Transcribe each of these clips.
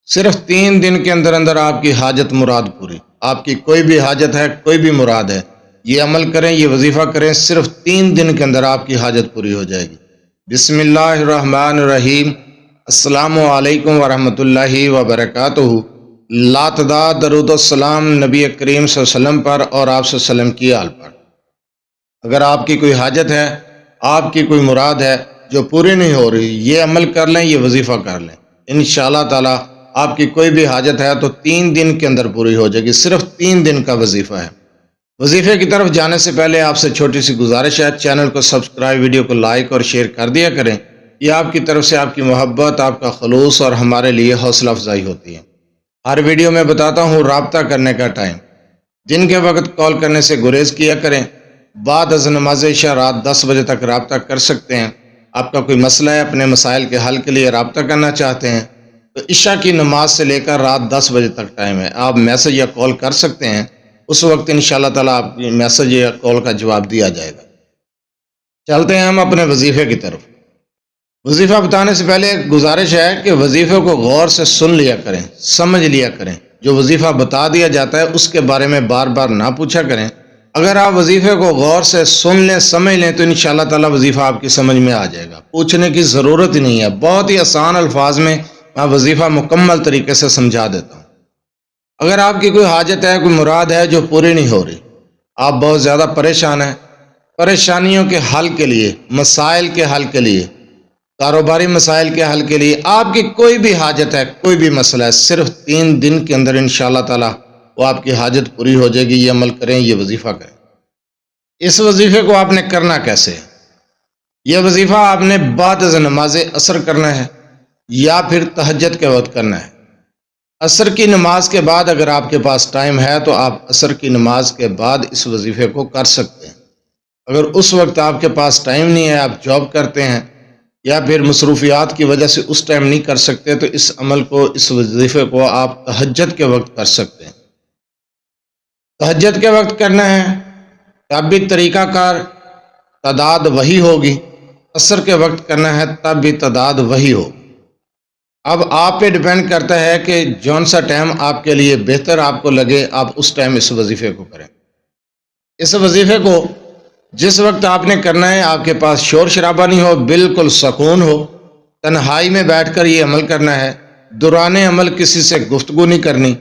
صرف 3 دن کے اندر اندر آپ کی حاجت مراد پوری. آپ کی کوئی بھی حاجت ہے، کوئی بھی مراد ہے، یہ عمل کریں، یہ وظیفہ کریں، صرف 3 دن کے اندر آپ کی حاجت پوری ہو جائے گی. بسم اللہ الرحمن الرحیم. السلام علیکم ورحمۃ اللہ وبرکاتہ. لاتعداد درود و سلام نبی کریم صلی اللہ علیہ وسلم پر اور آپ صلی اللہ علیہ وسلم کی آل پر. اگر آپ کی کوئی حاجت ہے، آپ کی کوئی مراد ہے جو پوری نہیں ہو رہی، یہ عمل کر لیں، یہ وظیفہ کر لیں. انشاءاللہ تعالی آپ کی کوئی بھی حاجت ہے تو 3 دن کے اندر پوری ہو جائے گی. صرف 3 دن کا وظیفہ ہے. وظیفے کی طرف جانے سے پہلے آپ سے چھوٹی سی گزارش ہے، چینل کو سبسکرائب، ویڈیو کو لائک اور شیئر کر دیا کریں. یہ آپ کی طرف سے آپ کی محبت، آپ کا خلوص اور ہمارے لیے حوصلہ افزائی ہوتی ہے. ہر ویڈیو میں بتاتا ہوں رابطہ کرنے کا ٹائم. جن کے وقت کال کرنے سے گریز کیا کریں. بعد از نماز عشاء رات 10 بجے تک رابطہ کر سکتے ہیں. آپ کا کوئی مسئلہ ہے، اپنے مسائل کے حل کے لیے رابطہ کرنا چاہتے ہیں تو عشاء کی نماز سے لے کر رات 10 بجے تک ٹائم ہے. آپ میسج یا کال کر سکتے ہیں. اس وقت انشاءاللہ تعالیٰ آپ کی میسج یا کال کا جواب دیا جائے گا. چلتے ہیں ہم اپنے وظیفے کی طرف. وظیفہ بتانے سے پہلے ایک گزارش ہے کہ وظیفے کو غور سے سن لیا کریں، سمجھ لیا کریں. جو وظیفہ بتا دیا جاتا ہے اس کے بارے میں بار بار نہ پوچھا کریں. اگر آپ وظیفے کو غور سے سن لیں، سمجھ لیں تو انشاءاللہ تعالیٰ وظیفہ آپ کی سمجھ میں آ جائے گا. پوچھنے کی ضرورت ہی نہیں ہے. بہت ہی آسان الفاظ میں میں وظیفہ مکمل طریقے سے سمجھا دیتا ہوں. اگر آپ کی کوئی حاجت ہے، کوئی مراد ہے جو پوری نہیں ہو رہی، آپ بہت زیادہ پریشان ہیں، پریشانیوں کے حل کے لیے، مسائل کے حل کے لیے، کاروباری مسائل کے حل کے لیے، آپ کی کوئی بھی حاجت ہے، کوئی بھی مسئلہ ہے، صرف 3 دن کے اندر انشاءاللہ تعالیٰ وہ آپ کی حاجت پوری ہو جائے گی. یہ عمل کریں، یہ وظیفہ کریں. اس وظیفے کو آپ نے کرنا کیسے ہے؟ یہ وظیفہ آپ نے بعد از نماز عصر کرنا ہے یا پھر تہجد کے وقت کرنا ہے. عصر کی نماز کے بعد اگر آپ کے پاس ٹائم ہے تو آپ عصر کی نماز کے بعد اس وظیفے کو کر سکتے ہیں. اگر اس وقت آپ کے پاس ٹائم نہیں ہے، آپ جاب کرتے ہیں یا پھر مصروفیات کی وجہ سے اس ٹائم نہیں کر سکتے تو اس عمل کو، اس وظیفے کو آپ تہجد کے وقت کر سکتے ہیں. تہجد کے وقت کرنا ہے تب بھی طریقہ کار تعداد وہی ہوگی. عصر کے وقت کرنا ہے تب بھی تعداد وہی ہوگی. اب آپ پہ ڈیپینڈ کرتا ہے کہ جون سا ٹائم آپ کے لیے بہتر آپ کو لگے، آپ اس ٹائم اس وظیفے کو کریں. اس وظیفے کو جس وقت آپ نے کرنا ہے آپ کے پاس شور شرابہ نہیں ہو، بالکل سکون ہو، تنہائی میں بیٹھ کر یہ عمل کرنا ہے. دوران عمل کسی سے گفتگو نہیں کرنی،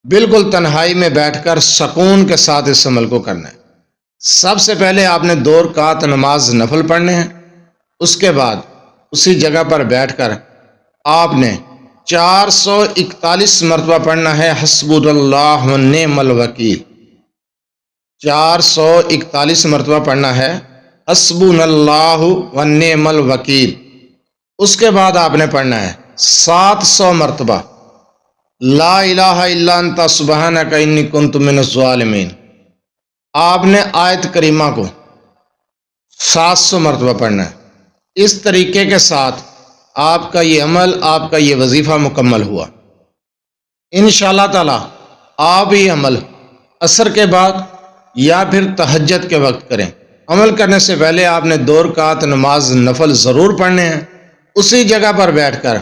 بالکل تنہائی میں بیٹھ کر سکون کے ساتھ اس عمل کو کرنا ہے. سب سے پہلے آپ نے 2 رکعت نماز نفل پڑھنے ہیں. اس کے بعد اسی جگہ پر بیٹھ کر آپ نے 441 مرتبہ پڑھنا ہے حسبنا اللہ ونعم الوکیل. 441 مرتبہ پڑھنا ہے حسبنا اللہ ونعم الوکیل. اس کے بعد آپ نے پڑھنا ہے 700 مرتبہ لا الہ الا انت سبحانک انی کنت من الظالمین. آپ نے آیت کریمہ کو 700 مرتبہ پڑھنا ہے. اس طریقے کے ساتھ آپ کا یہ عمل، آپ کا یہ وظیفہ مکمل ہوا. انشاءاللہ تعالی آپ یہ عمل عصر کے بعد یا پھر تہجد کے وقت کریں. عمل کرنے سے پہلے آپ نے 2 رکعت نماز نفل ضرور پڑھنے ہیں. اسی جگہ پر بیٹھ کر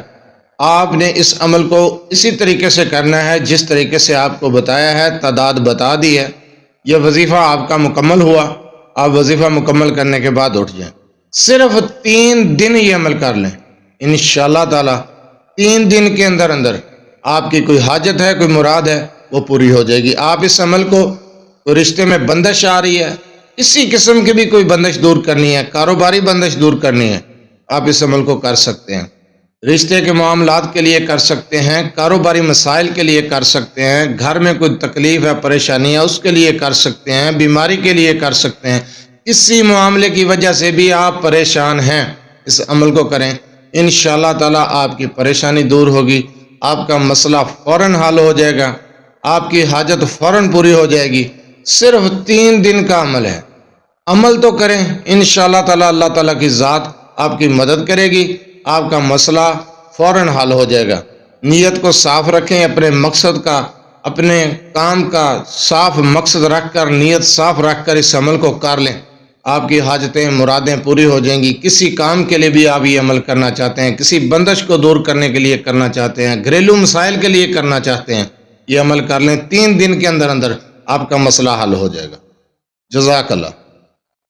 آپ نے اس عمل کو اسی طریقے سے کرنا ہے جس طریقے سے آپ کو بتایا ہے، تعداد بتا دی ہے. یہ وظیفہ آپ کا مکمل ہوا. آپ وظیفہ مکمل کرنے کے بعد اٹھ جائیں. صرف 3 دن یہ عمل کر لیں. انشاءاللہ تعالی 3 دن کے اندر اندر آپ کی کوئی حاجت ہے، کوئی مراد ہے، وہ پوری ہو جائے گی. آپ اس عمل کو، کوئی رشتے میں بندش آ رہی ہے، اسی قسم کی بھی کوئی بندش دور کرنی ہے، کاروباری بندش دور کرنی ہے، آپ اس عمل کو کر سکتے ہیں. رشتے کے معاملات کے لیے کر سکتے ہیں، کاروباری مسائل کے لیے کر سکتے ہیں، گھر میں کوئی تکلیف ہے، پریشانی ہے، اس کے لیے کر سکتے ہیں، بیماری کے لیے کر سکتے ہیں. کسی معاملے کی وجہ سے بھی آپ پریشان ہیں، اس عمل کو کریں. انشاءاللہ تعالی آپ کی پریشانی دور ہوگی، آپ کا مسئلہ فوراً حل ہو جائے گا، آپ کی حاجت فوراً پوری ہو جائے گی. صرف 3 دن کا عمل ہے. عمل تو کریں، انشاءاللہ تعالی اللہ تعالیٰ کی ذات آپ کی مدد کرے گی، آپ کا مسئلہ فوراً حل ہو جائے گا. نیت کو صاف رکھیں، اپنے مقصد کا، اپنے کام کا صاف مقصد رکھ کر، نیت صاف رکھ کر اس عمل کو کر لیں. آپ کی حاجتیں مرادیں پوری ہو جائیں گی۔ کسی کام کے لیے بھی آپ یہ عمل کرنا چاہتے ہیں، کسی بندش کو دور کرنے کے لیے کرنا چاہتے ہیں، گھریلو مسائل کے لیے کرنا چاہتے ہیں، یہ عمل کر لیں، 3 دن کے اندر اندر آپ کا مسئلہ حل ہو جائے گا۔ جزاک اللہ۔